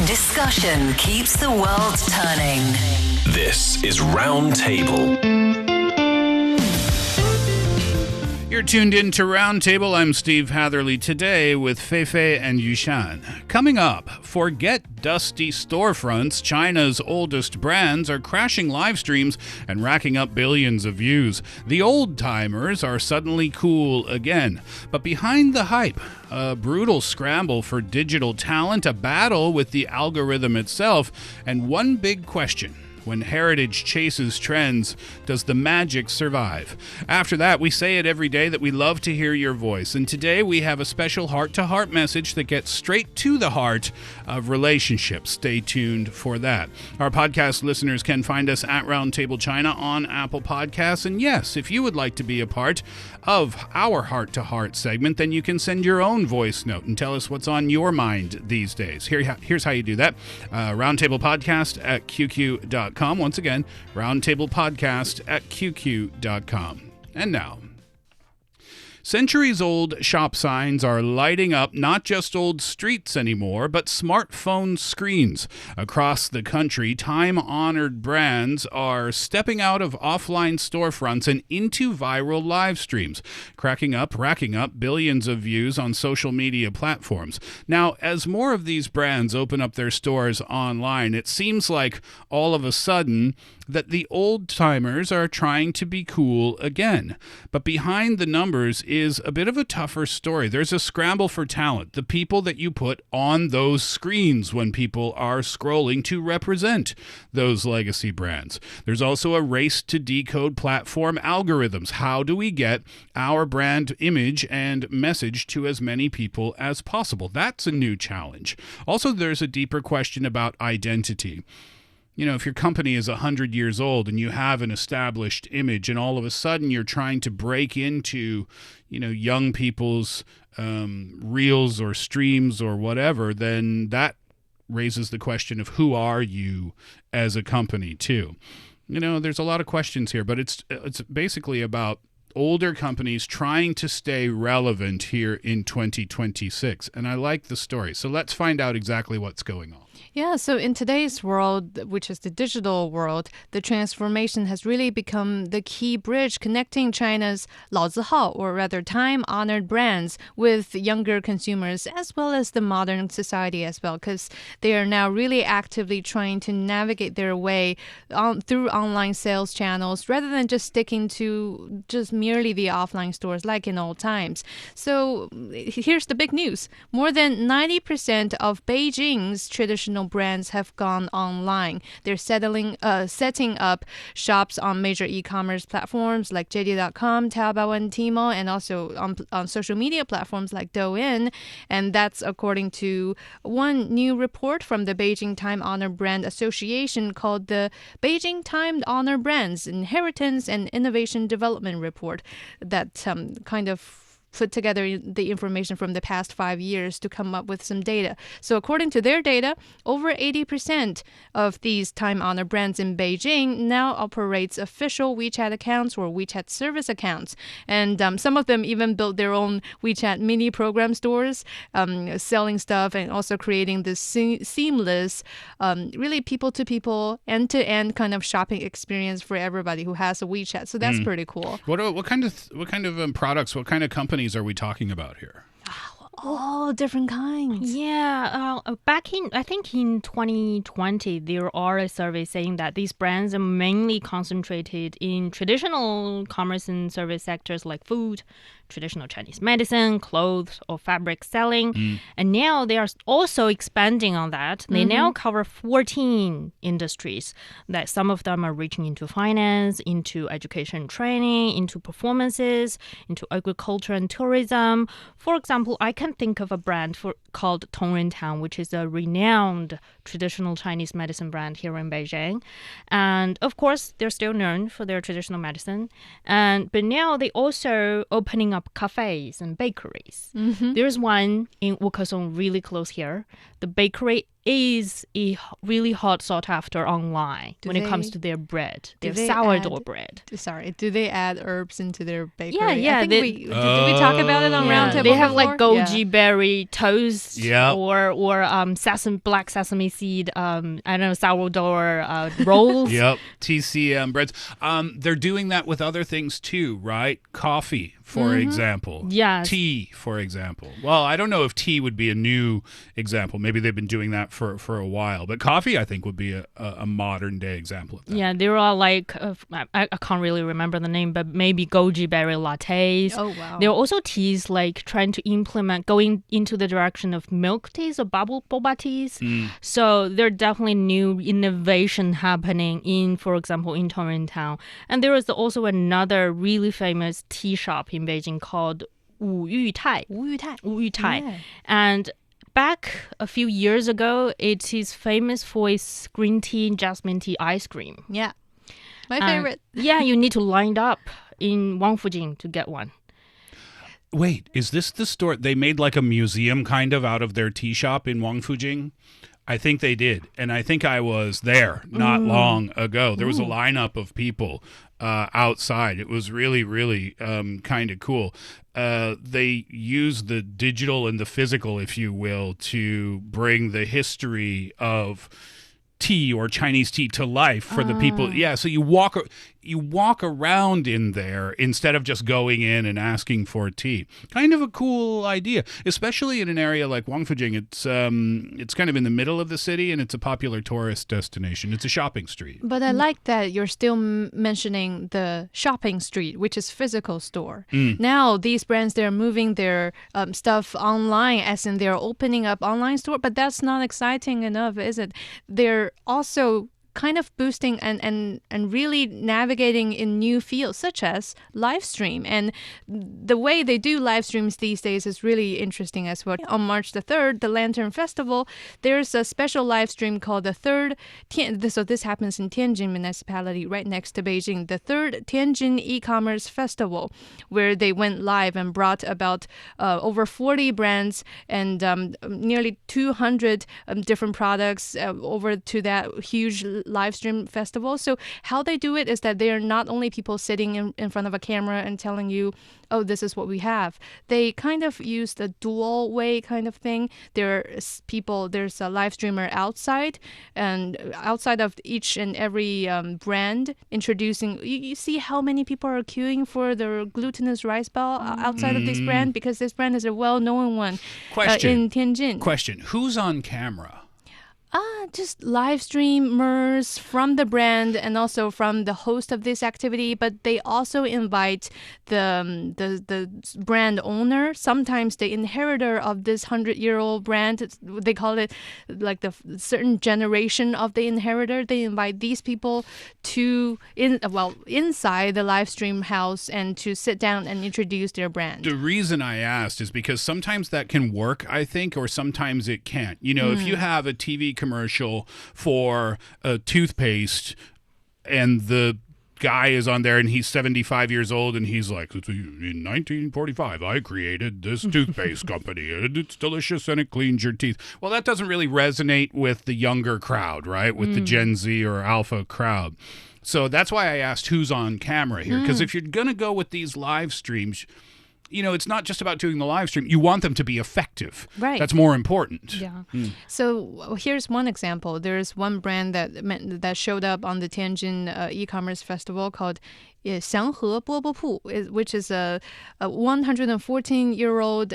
Discussion keeps the world turning. This is Roundtable. You're tuned in to Roundtable. I'm Steve Hatherley today with Fei Fei and Yushan. Coming up, forget dusty storefronts. China's oldest brands are crashing live streams and racking up billions of views. The old-timers are suddenly cool again. But behind the hype, a brutal scramble for digital talent, a battle with the algorithm itself, and one big question. When heritage chases trends, does the magic survive? After that, we say it every day that we love to hear your voice. And today we have a special heart-to-heart message that gets straight to the heart of relationships. Stay tuned for that. Our podcast listeners can find us at Roundtable China on Apple Podcasts. And yes, if you would like to be a part of our heart-to-heart segment, then you can send your own voice note and tell us what's on your mind these days. Here's how you do that. Roundtablepodcast at QQ.com. Once again, roundtablepodcast at QQ.com. And now, centuries-old shop signs are lighting up not just old streets anymore, but smartphone screens. Across the country, time-honored brands are stepping out of offline storefronts and into viral live streams, racking up billions of views on social media platforms. Now, as more of these brands open up their stores online, it seems like all of a sudden that the old-timers are trying to be cool again. But behind the numbers is a bit of a tougher story. There's a scramble for talent, the people that you put on those screens when people are scrolling to represent those legacy brands. There's also a race to decode platform algorithms. How do we get our brand image and message to as many people as possible? That's a new challenge. Also, there's a deeper question about identity. You know, if your company is 100 years old and you have an established image and all of a sudden you're trying to break into, young people's reels or streams or whatever, then that raises the question of who are you as a company too. There's a lot of questions here, but it's basically about older companies trying to stay relevant here in 2026. And I like the story. So let's find out exactly what's going on. Yeah, so in today's world, which is the digital world, the transformation has really become the key bridge connecting China's 老字号, or rather time-honored brands, with younger consumers, as well as the modern society as well, because they are now really actively trying to navigate their way through online sales channels, rather than just sticking to just merely the offline stores like in old times. So here's the big news. More than 90% of Beijing's traditional brands have gone online. They're setting up shops on major e-commerce platforms like JD.com, Taobao, and Tmall, and also on social media platforms like Douyin. And that's according to one new report from the Beijing Time-Honored Brand Association called the Beijing Time-Honored Brands Inheritance and Innovation Development Report that kind of put together the information from the past 5 years to come up with some data. So according to their data, over 80% of these time-honored brands in Beijing now operates official WeChat accounts or WeChat service accounts. And some of them even built their own WeChat mini program stores, selling stuff and also creating this seamless, really people-to-people, end-to-end kind of shopping experience for everybody who has a WeChat. So that's pretty cool. What kind of products, what kind of companies are we talking about here? All different kinds. Yeah, I think in 2020, there are a survey saying that these brands are mainly concentrated in traditional commerce and service sectors like food, traditional Chinese medicine, clothes, or fabric selling. And now they are also expanding on that. They now cover 14 industries. That some of them are reaching into finance, into education and training, into performances, into agriculture and tourism. For example, I can think of a brand called Tongrentown, which is a renowned traditional Chinese medicine brand here in Beijing. And of course, they're still known for their traditional medicine. But now they also opening up cafes and bakeries. There's one in Wukesong really close here. The bakery is really hot sought after online when it comes to their bread, their sourdough bread. Sorry, do they add herbs into their bakery? Yeah. Did we talk about it on Roundtable? They have before? like goji berry toast, Yep. or black sesame seed, I don't know, sourdough rolls. Yep, TCM breads. They're doing that with other things too, right? Coffee, for example. Yes. Tea, for example. Well, I don't know if tea would be a new example. Maybe they've been doing that for a while. But coffee, I think, would be a modern day example of that. Yeah, there are like, I can't really remember the name, but maybe goji berry lattes. Oh, wow. There are also teas like trying to implement, going into the direction of milk teas or boba teas. So there are definitely new innovation happening in, for example, in Toronto. And there is also another really famous tea shop in Beijing called Wu Yu Tai. Yeah. And back a few years ago, it is famous for its green tea, jasmine tea ice cream. Yeah. My favorite. Yeah, you need to line up in Wangfujing to get one. Wait, is this the store? They made like a museum kind of out of their tea shop in Wangfujing? I think they did. And I think I was there not long ago. There was a lineup of people outside. It was really, really kind of cool. They use the digital and the physical, if you will, to bring the history of tea or Chinese tea to life for the people. Yeah, so you walk around in there instead of just going in and asking for tea. Kind of a cool idea, especially in an area like Wangfujing. It's kind of in the middle of the city and it's a popular tourist destination. It's a shopping street. But I like that you're still mentioning the shopping street, which is physical store. Now these brands, they're moving their stuff online, as in they're opening up online store. But that's not exciting enough, is it? They're also kind of boosting and really navigating in new fields such as live stream. And the way they do live streams these days is really interesting as well. On March the 3rd, the Lantern Festival, there's a special live stream called the third, so this happens in Tianjin municipality right next to Beijing, the third Tianjin e-commerce festival, where they went live and brought about over 40 brands and nearly 200 different products over to that huge live stream festival. So how they do it is that they are not only people sitting in front of a camera and telling you, oh, this is what we have. They kind of use the dual way kind of thing. There's a live streamer outside, and outside of each and every brand introducing, you see how many people are queuing for the glutinous rice ball outside of this brand, because this brand is a well-known one in Tianjin. Question, who's on camera? Just live streamers from the brand and also from the host of this activity, but they also invite the brand owner, sometimes the inheritor of this 100-year-old brand. They call it like the certain generation of the inheritor. They invite these people inside the live stream house and to sit down and introduce their brand. The reason I asked is because sometimes that can work, I think, or sometimes it can't. You know, if you have a TV commercial for a toothpaste and the guy is on there and he's 75 years old and he's like, in 1945 I created this toothpaste company and it's delicious and it cleans your teeth. Well, that doesn't really resonate with the younger crowd, right? With the Gen Z or Alpha crowd. So that's why I asked who's on camera here, because if you're gonna go with these live streams, you know, it's not just about doing the live stream. You want them to be effective. Right. That's more important. Yeah. So here's one example. There's one brand that showed up on the Tianjin e-commerce festival called 祥和饽饽铺, which is a 114-year-old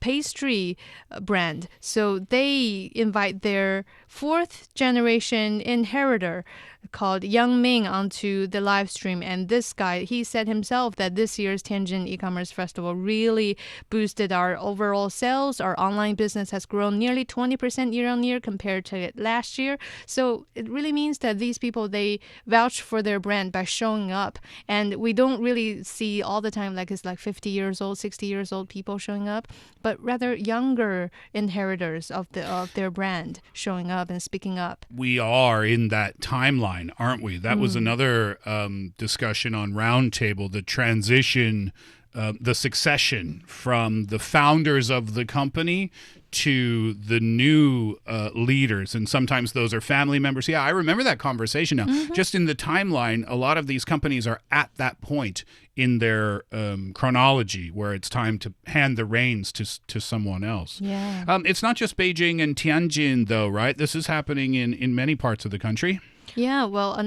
pastry brand. So they invite their fourth generation inheritor called Yang Ming onto the live stream. And this guy, he said himself that this year's Tianjin e-commerce festival really boosted our overall sales. Our online business has grown nearly 20% year on year compared to last year. So it really means that these people, they vouch for their brand by showing up. And we don't really see all the time like it's like 50 years old, 60 years old people showing up, but rather younger inheritors of their brand showing up and speaking up. We are in that timeline, aren't we? That was another discussion on Roundtable, the transition the succession from the founders of the company to the new leaders, and sometimes those are family members. Yeah, I remember that conversation now. Just in the timeline, a lot of these companies are at that point in their chronology where it's time to hand the reins to someone else. Yeah. It's not just Beijing and Tianjin, though, right? This is happening in many parts of the country. Yeah, well,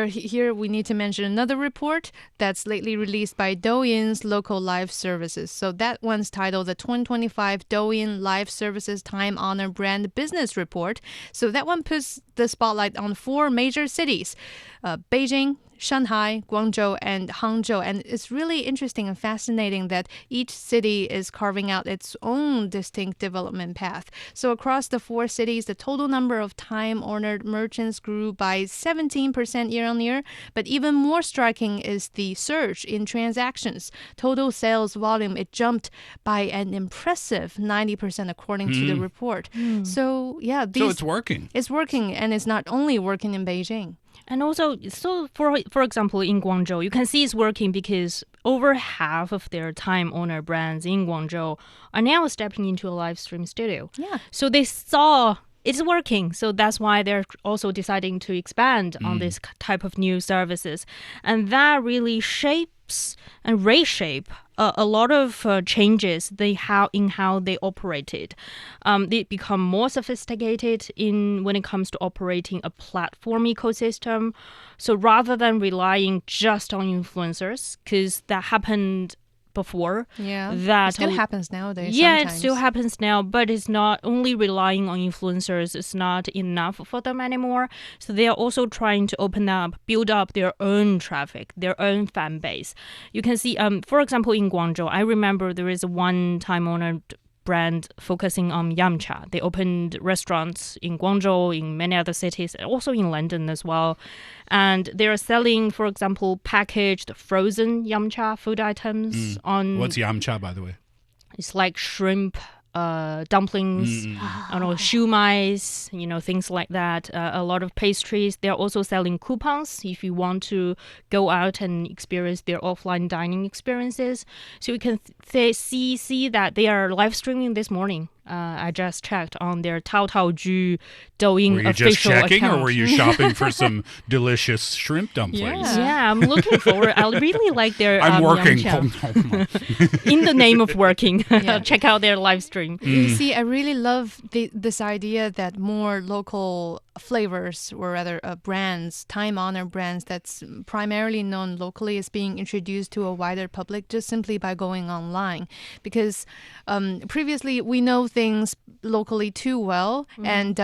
here we need to mention another report that's lately released by Douyin's local live services. So that one's titled the 2025 Douyin Live Services Time Honor Brand Business Report. So that one puts the spotlight on 4 major cities, Beijing, Shanghai, Guangzhou, and Hangzhou. And it's really interesting and fascinating that each city is carving out its own distinct development path. So across the 4 cities, the total number of time-honored merchants grew by 17% year on year. But even more striking is the surge in transactions. Total sales volume, it jumped by an impressive 90% according to the report. So yeah, So it's working. It's working, and it's not only working in Beijing. And also, so for example, in Guangzhou, you can see it's working because over half of their time owner brands in Guangzhou are now stepping into a live stream studio. Yeah. So they saw it's working. So that's why they're also deciding to expand on this type of new services. And that really shapes and reshape a lot of changes in how they operated. They become more sophisticated when it comes to operating a platform ecosystem. So rather than relying just on influencers, because that happened before. Yeah, that it still happens nowadays. Yeah, sometimes. it still happens now, but it's not only relying on influencers. It's not enough for them anymore. So they are also trying to build up their own traffic, their own fan base. You can see, for example, in Guangzhou, I remember there is one time-honored brand focusing on yamcha. They opened restaurants in Guangzhou, in many other cities, also in London as well. And they are selling, for example, packaged frozen yamcha food items on... What's yamcha, by the way? It's like shrimp, dumplings, I don't know, shumais, things like that. A lot of pastries. They're also selling coupons if you want to go out and experience their offline dining experiences. So you can see that they are live streaming this morning. I just checked on their Taotaoju Douyin official account. Were you just checking or were you shopping for some delicious shrimp dumplings? Yeah, I'm looking forward. I really like their I'm working. In the name of working. Check out their live stream. You see, I really love this idea that more local flavors, or rather brands, time-honored brands that's primarily known locally, is being introduced to a wider public just simply by going online. Because previously we know things locally too well. And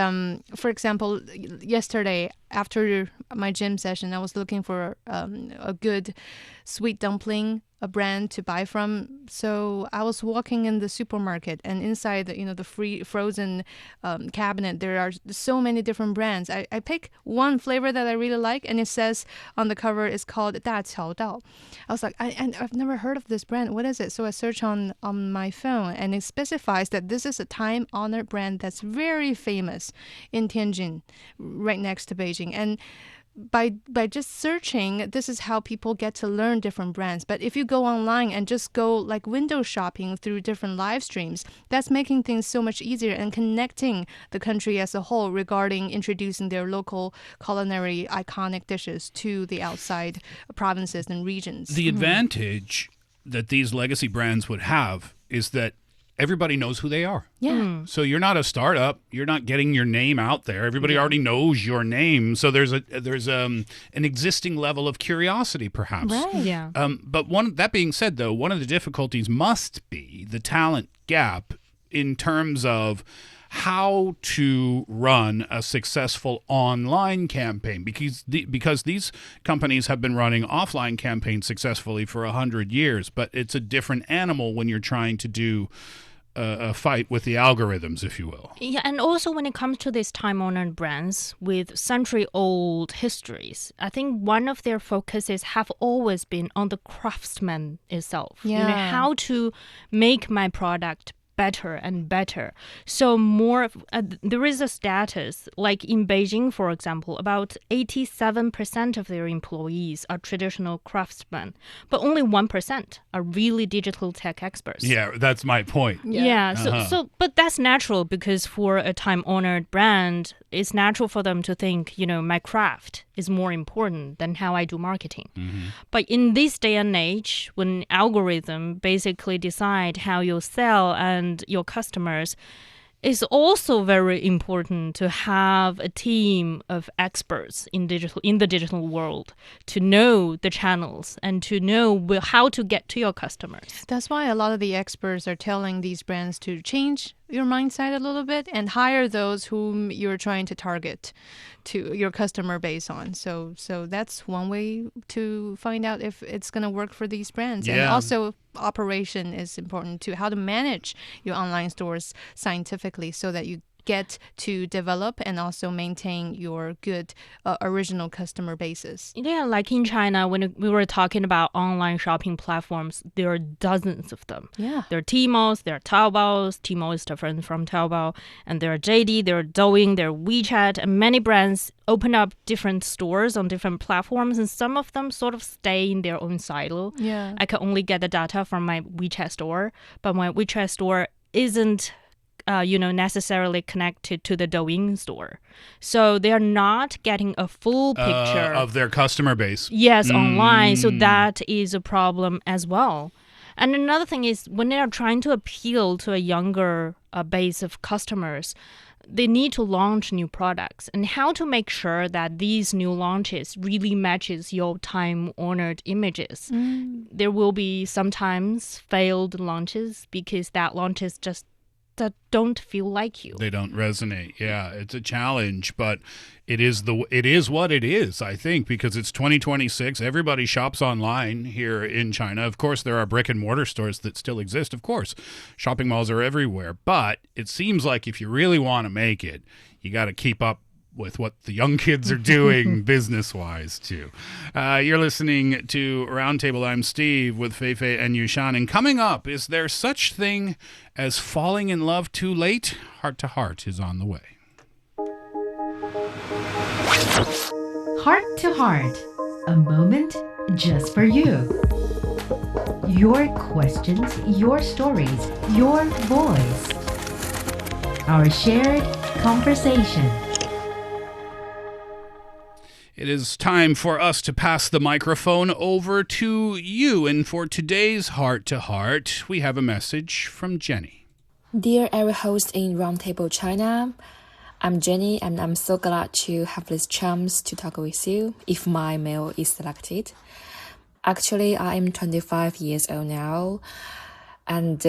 for example, yesterday after my gym session, I was looking for a good sweet dumpling, a brand to buy from. So I was walking in the supermarket, and inside the free frozen cabinet, there are so many different brands. I pick one flavor that I really like, and it says on the cover it's called 大桥道. I was like, I've never heard of this brand. What is it? So I search on my phone, and it specifies that this is a time-honored brand that's very famous in Tianjin, right next to Beijing. And by just searching, this is how people get to learn different brands. But if you go online and just go like window shopping through different live streams, that's making things so much easier and connecting the country as a whole regarding introducing their local culinary iconic dishes to the outside provinces and regions. The advantage that these legacy brands would have is that everybody knows who they are. Yeah. So you're not a startup. You're not getting your name out there. Everybody already knows your name. So there's an existing level of curiosity, perhaps. Right. Yeah. But that being said, though, one of the difficulties must be the talent gap in terms of how to run a successful online campaign, because these companies have been running offline campaigns successfully for 100 years, but it's a different animal when you're trying to do a fight with the algorithms, if you will. Yeah, and also when it comes to these time-honored brands with century-old histories, I think one of their focuses have always been on the craftsman itself. Yeah. How to make my product better and better. So there is a status, like in Beijing, for example, about 87% of their employees are traditional craftsmen, but only 1% are really digital tech experts. Yeah, that's my point. Yeah. But that's natural because for a time-honored brand, it's natural for them to think, my craft is more important than how I do marketing. But in this day and age, when algorithm basically decide how you sell and your customers, it's also very important to have a team of experts in the digital world to know the channels and to know how to get to your customers. That's why a lot of the experts are telling these brands to change your mindset a little bit and hire those whom you're trying to target to your customer base on. So that's one way to find out if it's going to work for these brands. Yeah. And also operation is important too. How to manage your online stores scientifically so that you get to develop and also maintain your good original customer bases. Yeah, like in China, when we were talking about online shopping platforms, there are dozens of them. Yeah. There are Tmall's, there are Taobao's. Tmall is different from Taobao. And there are JD, there are Douyin, there are WeChat. And many brands open up different stores on different platforms. And some of them sort of stay in their own silo. Yeah. I can only get the data from my WeChat store. But my WeChat store isn't necessarily connected to the Douyin store. So they are not getting a full picture of their customer base. Yes, online. So that is a problem as well. And another thing is when they are trying to appeal to a younger base of customers, they need to launch new products and how to make sure that these new launches really matches your time-honored images. There will be sometimes failed launches because that launches just that don't feel like you. They don't resonate. Yeah, it's a challenge, but it is what it is, I think, because it's 2026. Everybody shops online here in China. Of course, there are brick and mortar stores that still exist. Of course, shopping malls are everywhere, but it seems like if you really want to make it, you got to keep up with what the young kids are doing business-wise, too. You're listening to Roundtable. I'm Steve with Fei Fei and Yushan. And coming up, is there such thing as falling in love too late? Heart to Heart is on the way. Heart to Heart, a moment just for you. Your questions, your stories, your voice. Our shared conversation. It is time for us to pass the microphone over to you. And for today's Heart to Heart, we have a message from Jenny. Dear every host in Roundtable China, I'm Jenny and I'm so glad to have this chance to talk with you if my mail is selected. Actually, I am 25 years old now and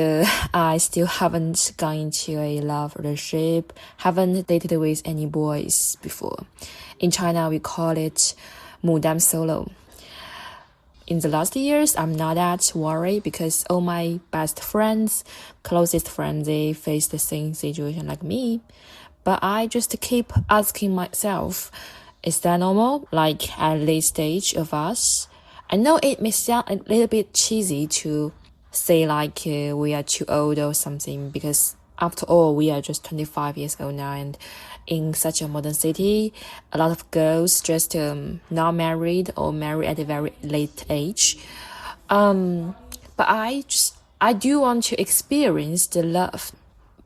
I still haven't gone into a love relationship, haven't dated with any boys before. In China, we call it 牡丹 solo. In the last years, I'm not that worried because all my best friends, closest friends, they face the same situation like me. But I just keep asking myself, is that normal? Like at this stage of us? I know it may sound a little bit cheesy to say like we are too old or something because after all, we are just 25 years old now and in such a modern city, a lot of girls just not married or married at a very late age. But I do want to experience the love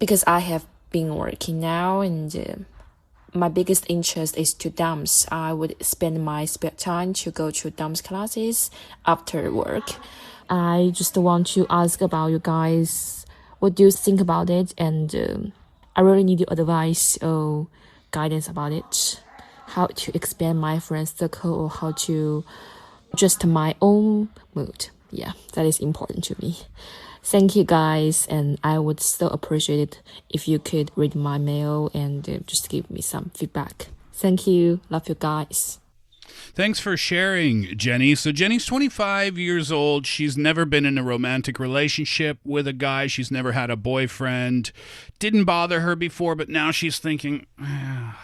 because I have been working now and my biggest interest is to dance. I would spend my spare time to go to dance classes after work. I just want to ask about you guys. What do you think about it? And I really need your advice or guidance about it. How to expand my friend circle or how to adjust my own mood. Yeah, that is important to me. Thank you guys, and I would so appreciate it if you could read my mail and just give me some feedback. Thank you. Love you guys. Thanks for sharing, Jenny. So Jenny's 25 years old. She's never been in a romantic relationship with a guy. She's never had a boyfriend. Didn't bother her before, but now she's thinking, I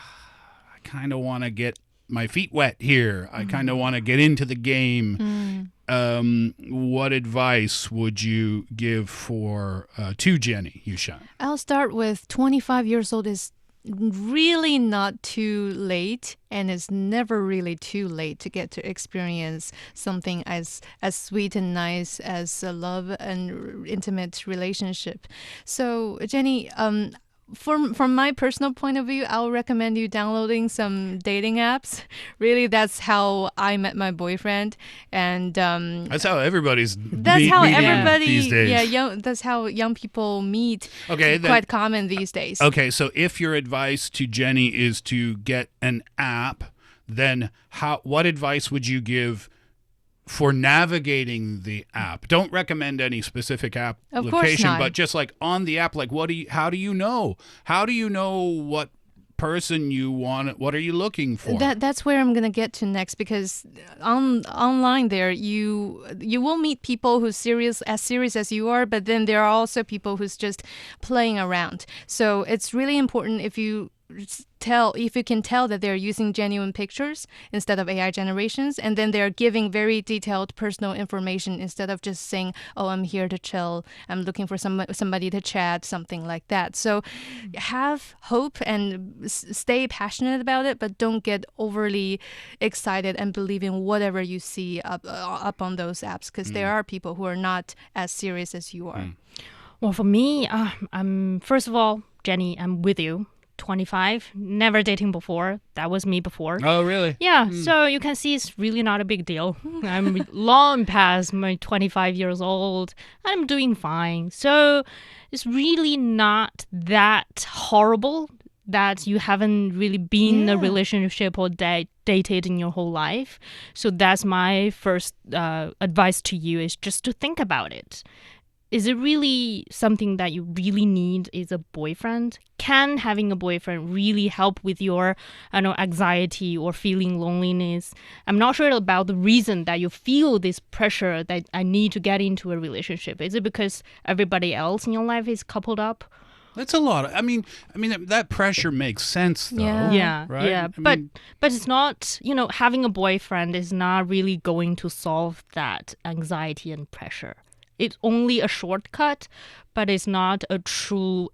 kind of want to get my feet wet here. I kind of want to get into the game. What advice would you give to Jenny Yushan? I'll start with 25 years old is really not too late, and it's never really too late to get to experience something as sweet and nice as a love and intimate relationship. So Jenny, from my personal point of view, I'll recommend you downloading some dating apps. Really, that's how I met my boyfriend, and that's how everybody's. That's how everybody. These days. Yeah, that's how young people meet. Okay, quite common these days. Okay, so if your advice to Jenny is to get an app, then what advice would you give for navigating the app? Don't recommend any specific application, but just like on the app, like how do you know? How do you know what person you want? What are you looking for? That's where I'm going to get to next, because online there you will meet people who's serious as you are, but then there are also people who's just playing around. So it's really important if you can tell that they're using genuine pictures instead of AI generations, and then they're giving very detailed personal information instead of just saying, oh, I'm here to chill, I'm looking for somebody to chat, something like that. So have hope and stay passionate about it, but don't get overly excited and believe in whatever you see up on those apps, because there are people who are not as serious as you are. Well, for me, first of all, Jenny, I'm with you. 25, never dating before. That was me before. Oh, really? Yeah, so you can see it's really not a big deal. I'm long past my 25 years old. I'm doing fine. So it's really not that horrible that you haven't really been in a relationship or dated in your whole life. So that's my first advice to you, is just to think about it. Is it really something that you really need is a boyfriend? Can having a boyfriend really help with your anxiety or feeling loneliness? I'm not sure about the reason that you feel this pressure that I need to get into a relationship. Is it because everybody else in your life is coupled up? That's a lot. I mean, that pressure makes sense, though. Yeah, right? yeah. But it's not, having a boyfriend is not really going to solve that anxiety and pressure. It's only a shortcut, but it's not a true,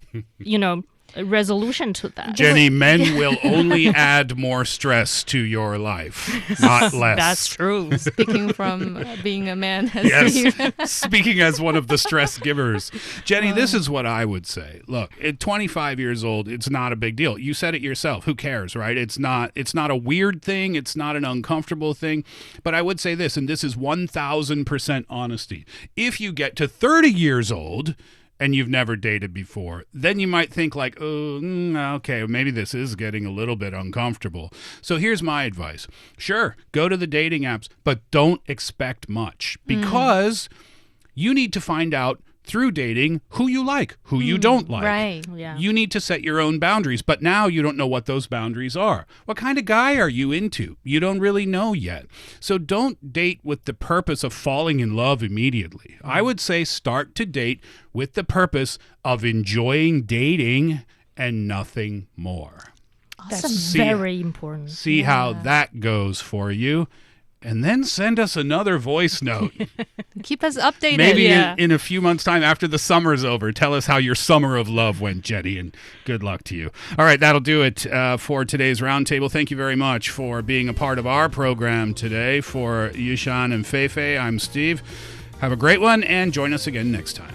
a resolution to that. Jenny, men will only add more stress to your life, not less. That's true. Speaking from being a man. Yes, speaking as one of the stress givers. Jenny, this is what I would say. Look, at 25 years old, it's not a big deal. You said it yourself. Who cares, right? It's not a weird thing. It's not an uncomfortable thing. But I would say this, and this is 1,000% honesty. If you get to 30 years old and you've never dated before, then you might think like, okay, maybe this is getting a little bit uncomfortable. So here's my advice. Sure, go to the dating apps, but don't expect much, because you need to find out through dating who you like, who you don't like. Right. Yeah. You need to set your own boundaries, but now you don't know what those boundaries are. What kind of guy are you into? You don't really know yet. So don't date with the purpose of falling in love immediately. I would say start to date with the purpose of enjoying dating and nothing more. That's very important. See how that goes for you. And then send us another voice note. Keep us updated. Maybe in a few months' time after the summer's over. Tell us how your summer of love went, Jenny, and good luck to you. All right, that'll do it for today's Roundtable. Thank you very much for being a part of our program today. For Yushan and Fei Fei, I'm Steve. Have a great one, and join us again next time.